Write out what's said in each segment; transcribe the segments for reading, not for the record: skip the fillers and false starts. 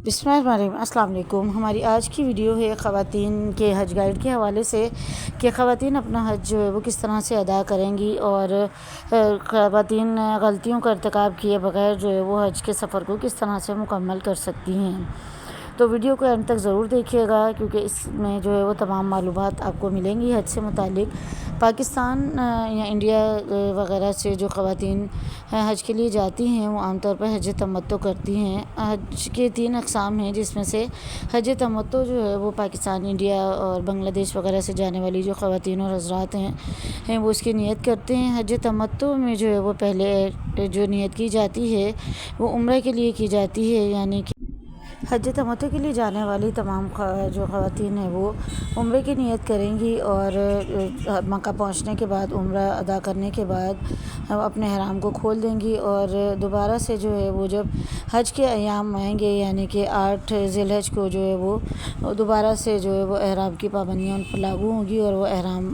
बिस्मिल्लाहिर्रहमानिर्रहीम। अस्सलाम वालेकुम। हमारी आज की वीडियो है ख़वातीन के हज गाइड के हवाले से कि ख़वातीन अपना हज जो है वो किस तरह से अदा करेंगी और ख़वातीन गलतियों का इर्तिकाब किए बगैर जो है वो हज के सफ़र को किस तरह से मुकम्मल कर सकती हैं। तो वीडियो को एंड तक ज़रूर देखिएगा क्योंकि इसमें जो है वो तमाम मालूमात आपको मिलेंगी हज से मुतालिक। पाकिस्तान या इंडिया वगैरह से जो ख़वातीन हज के लिए जाती हैं वो आमतौर पर हज तमत्तो करती हैं। हज के 3 अक़साम हैं जिसमें से हज तमत्तो जो है वो पाकिस्तान, इंडिया और बांग्लादेश वगैरह से जाने वाली जो ख़वातीन और हज़रात हैं वो इसकी नियत करते हैं। हज तमत्तो में जो है वो पहले जो नियत की जाती है वो उम्रा के लिए की जाती है, यानी कि हज तमत्तो के लिए जाने वाली तमाम जो ख़वातीन हैं वो उम्रे की नियत करेंगी और मक्का पहुंचने के बाद, उम्रा अदा करने के बाद अपने हराम को खोल देंगी और दोबारा से जो है वो जब हज के अयाम आएंगे यानी कि 8 ज़िलहज को जो है वो दोबारा से जो है वो एहराम की पाबंदियाँ उन पर लागू होंगी और वो एहराम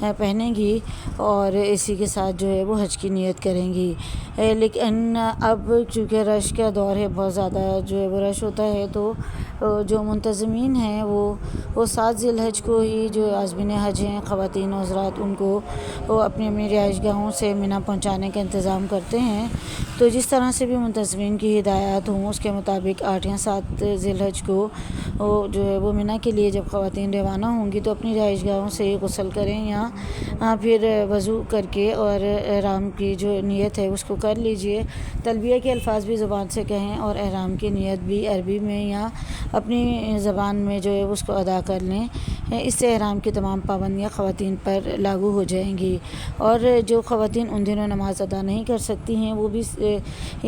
पहनेंगी और इसी के साथ जो है वो हज की नियत करेंगी। लेकिन अब चूँकि रश का दौर है, बहुत ज़्यादा जो है वो रश होता है, तो जो मुंतज़मीन हैं वो 7 ज़िलहज को ही जो आज़मीन हज हैं ख़वातीन और हज़रात उनको वो अपनी अपनी रिहाइशगाहों से मिना पहुँचाने का इंतज़ाम करते हैं। तो जिस तरह से भी मुंतज़मीन की हिदायत हों उसके मुताबिक 8 या 7 ज़िलहज को जो है वो मिना के लिए जब ख़वातीन रवाना होंगी तो अपनी रिहाइशगाहों से गुस्ल करें या फिर वज़ू करके और एहराम की जो नियत है उसको कर लीजिए। तलबिया के अल्फाज भी ज़ुबान से कहें और एहराम की नियत भी अरबी में या अपनी ज़बान में जो है उसको अदा कर लें। इससे एहराम की तमाम पाबंदियाँ ख़वातीन पर लागू हो जाएंगी और जो ख़वातीन उन दिनों नमाज़ अदा नहीं कर सकती हैं वो भी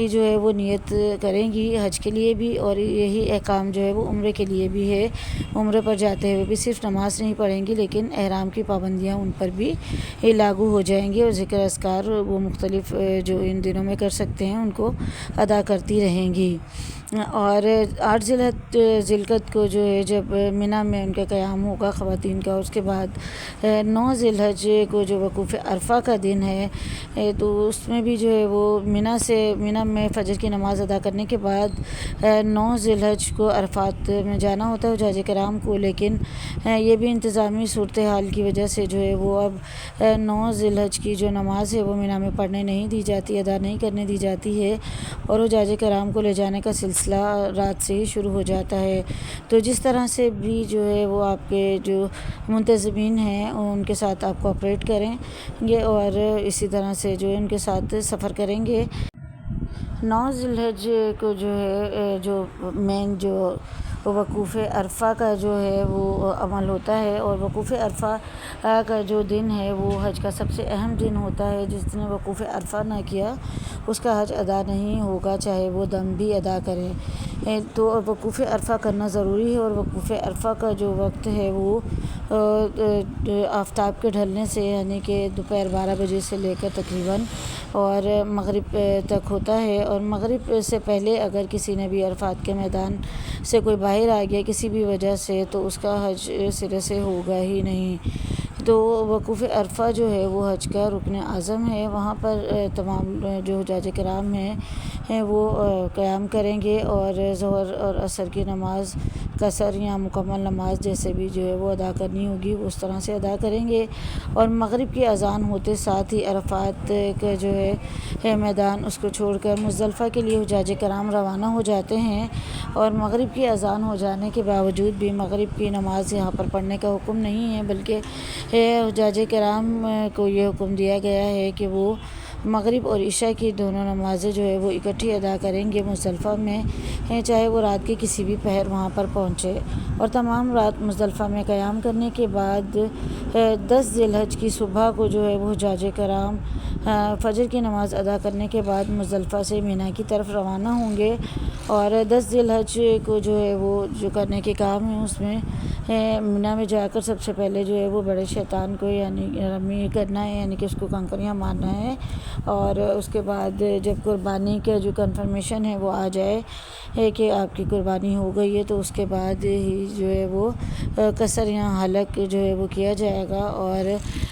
जो है वो नियत करेंगी हज के लिए भी, और यही अहकाम जो है वो उम्रे के लिए भी है। उम्रे पर जाते हुए भी सिर्फ नमाज नहीं पढ़ेंगी लेकिन एहराम की पाबंदियाँ उन पर भी लागू हो जाएंगी और ज़िक्र अस्कार वो मुख्तलिफ जो इन दिनों में कर सकते हैं उनको अदा करती रहेंगी। और 8 ज़िलक़द को जो है जब मिना में उनका क़याम होगा ख़वातीन का, उसके बाद 9 ज़िलहज को जो वक़ूफ़ अरफ़ा का दिन है तो उसमें भी जो है वो मिना में फ़जर की नमाज़ अदा करने के बाद 9 ज़िलहज को अरफ़ात में जाना होता है हुज्जाज किराम को। लेकिन ये भी इंतज़ामी सूरत हाल की वजह से जो है वो अब 9 ज़िलहज की जो नमाज़ है वो मिना में पढ़ने नहीं दी जाती, अदा नहीं करने दी जाती है और हुज्जाज किराम को ले जाने का सिलसिला रात से ही शुरू हो जाता है। तो जिस तरह से भी जो है वो आपके जो मुंतज़मीन हैं उनके साथ आप कोऑपरेट करेंगे और इसी तरह से जो है उनके साथ सफ़र करेंगे। 9 ज़िलहज को जो है जो मेन जो वक़ूफ़ अरफ़ा का जो है वो अमल होता है और वक़ूफ़ अरफ़ा का जो दिन है वो हज का सबसे अहम दिन होता है। जिसने वक़ूफ़ अरफ़ा ना किया उसका हज अदा नहीं होगा, चाहे वो दम भी अदा करे। तो वक़ूफ़ अरफ़ा करना ज़रूरी है और वक़ूफ़ अरफ़ा का जो वक्त है वो आफ़ताब के ढलने से यानी कि दोपहर 12 बजे से लेकर तकरीबन और मग़रिब तक होता है। और मग़रिब से पहले अगर किसी ने भी अरफ़ात के मैदान से कोई बाहर आ गया किसी भी वजह से तो उसका हज सिरे से होगा ही नहीं। तो वक़ूफ़ अरफ़ा जो है वो हज का रुकन आज़म है। वहाँ पर तमाम जो हुज्जाज किराम हैं वो क़याम करेंगे और ज़ोहर और असर की नमाज़ कसर या मुकम्मल नमाज जैसे भी जो है वो अदा करनी होगी उस तरह से अदा करेंगे। और मग़रिब की अज़ान होते साथ ही अरफ़ात का जो है मैदान उसको छोड़कर मुज़दलिफ़ा के लिए हुज्जाज किराम रवाना हो जाते हैं। और मग़रिब की अज़ान हो जाने के बावजूद भी मग़रिब की नमाज़ यहाँ पर पढ़ने का हुक्म नहीं है, बल्कि हुज्जाज किराम को ये हुक्म दिया गया है कि वो मग़रिब और इशा की दोनों नमाज़ें जो है वो इकट्ठी अदा करेंगे मुज़दलिफ़ा में, चाहे वो रात के किसी भी पहर वहाँ पर पहुँचे। और तमाम रात मुज़दलिफ़ा में क़याम करने के बाद 10 ज़िलहज की सुबह को जो है वो हुज्जाज किराम फ़जर की नमाज़ अदा करने के बाद मुज़दलिफ़ा से मिना की तरफ रवाना होंगे। और 10 ज़िलहज को जो है वो जो करने के काम है उसमें مینا میں جا کر سب سے پہلے جو ہے وہ بڑے شیطان کو یعنی رمی کرنا ہے، یعنی کہ اس کو کنکریاں مارنا ہے، اور اس کے بعد جب قربانی کا جو کنفرمیشن ہے وہ آ جائے کہ آپ کی قربانی ہو گئی ہے، تو اس کے بعد ہی جو ہے وہ قصر یا حلق جو ہے وہ کیا جائے گا، اور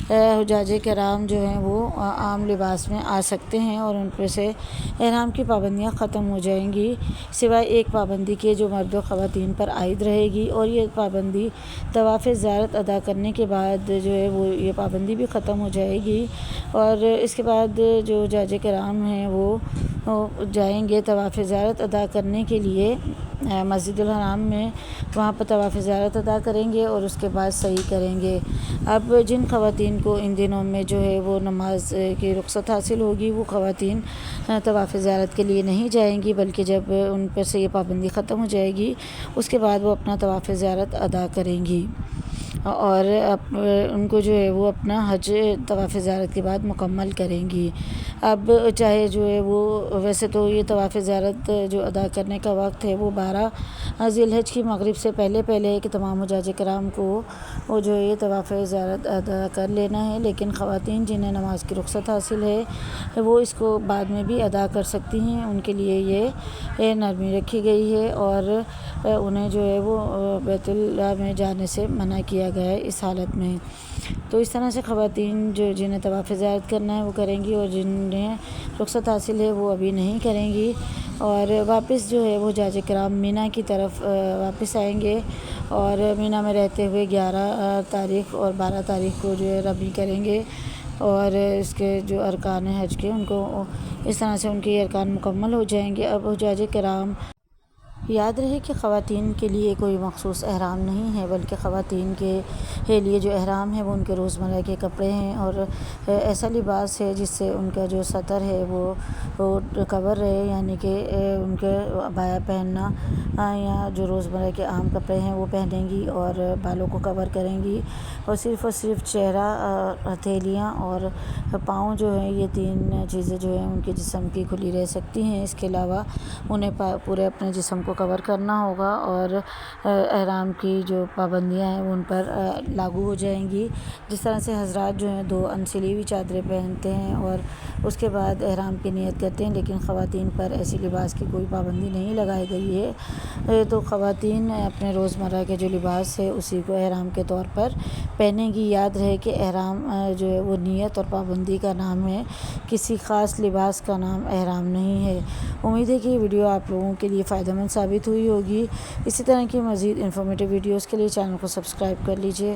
حجاج کرام جو ہیں وہ عام لباس میں آ سکتے ہیں، اور ان پہ سے احرام کی پابندیاں ختم ہو جائیں گی، سوائے ایک پابندی کے جو مرد و خواتین پر عائد رہے گی، اور یہ پابندی طواف زیارت ادا کرنے کے بعد جو ہے وہ یہ پابندی بھی ختم ہو جائے گی، اور اس کے بعد جو حجاج کرام ہیں وہ جائیں گے طواف زیارت ادا کرنے کے لیے مسجد الحرام میں، وہاں پر طواف زیارت ادا کریں گے اور اس کے بعد سعی کریں گے۔ اب جن خواتین کو ان دنوں میں جو ہے وہ نماز کی رخصت حاصل ہوگی، وہ خواتین طواف زیارت کے لیے نہیں جائیں گی، بلکہ جب ان پر سے یہ پابندی ختم ہو جائے گی اس کے بعد وہ اپنا طواف زیارت ادا کریں گی، اور ان کو جو ہے وہ اپنا حج طواف زیارت کے بعد مکمل کریں گی۔ اب چاہے جو ہے وہ ویسے تو یہ طواف زیارت جو ادا کرنے کا وقت ہے وہ 12 ذی الحج کی مغرب سے پہلے ہے کہ تمام حجاج کرام کو وہ جو ہے یہ طواف زیارت ادا کر لینا ہے، لیکن خواتین جنہیں نماز کی رخصت حاصل ہے وہ اس کو بعد میں بھی ادا کر سکتی ہیں، ان کے لیے یہ نرمی رکھی گئی ہے، اور انہیں جو ہے وہ بیت اللہ میں جانے سے منع کیا گیا ہے اس حالت میں۔ تو اس طرح سے خواتین جنہیں طواف زیارت کرنا ہے وہ کریں گی، اور جنہیں رخصت حاصل ہے وہ ابھی نہیں کریں گی، اور واپس جو ہے وہ حجاج کرام مینا کی طرف واپس آئیں گے، اور مینا میں رہتے ہوئے 11 تاریخ اور 12 تاریخ کو جو ہے رمی کریں گے، اور اس کے جو ارکان حج کے ان کو اس طرح سے ان کے ارکان مکمل ہو جائیں گے۔ اب حجاج کرام یاد رہے کہ خواتین کے لیے کوئی مخصوص احرام نہیں ہے، بلکہ خواتین کے لیے جو احرام ہے وہ ان کے روزمرہ کے کپڑے ہیں، اور ایسا لباس ہے جس سے ان کا جو سطر ہے وہ کور رہے، یعنی کہ ان کے عبایا پہننا یا جو روزمرہ کے عام کپڑے ہیں وہ پہنیں گی، اور بالوں کو کور کریں گی، اور صرف چہرہ، ہتھیلیاں اور پاؤں جو ہیں یہ 3 چیزیں جو ہیں ان کے جسم کی کھلی رہ سکتی ہیں، اس کے علاوہ انہیں پورے اپنے جسم کو کور کرنا ہوگا، اور احرام کی جو پابندیاں ہیں وہ ان پر لاگو ہو جائیں گی۔ جس طرح سے حضرات جو ہیں 2 انسلی ہوئی چادریں پہنتے ہیں اور اس کے بعد احرام کی نیت کرتے ہیں، لیکن خواتین پر ایسی لباس کی کوئی پابندی نہیں لگائی گئی ہے، تو خواتین اپنے روزمرہ کے جو لباس ہے اسی کو احرام کے طور پر پہنیں گی۔ یاد رہے کہ احرام جو ہے وہ نیت اور پابندی کا نام ہے، کسی خاص لباس کا نام احرام نہیں ہے۔ امید ہے کہ یہ ویڈیو آپ لوگوں کے لیے فائدہ مند ثابت ہوئی ہوگی۔ اسی طرح کی مزید انفارمیٹیو ویڈیوز کے لیے چینل کو سبسکرائب کر لیجیے۔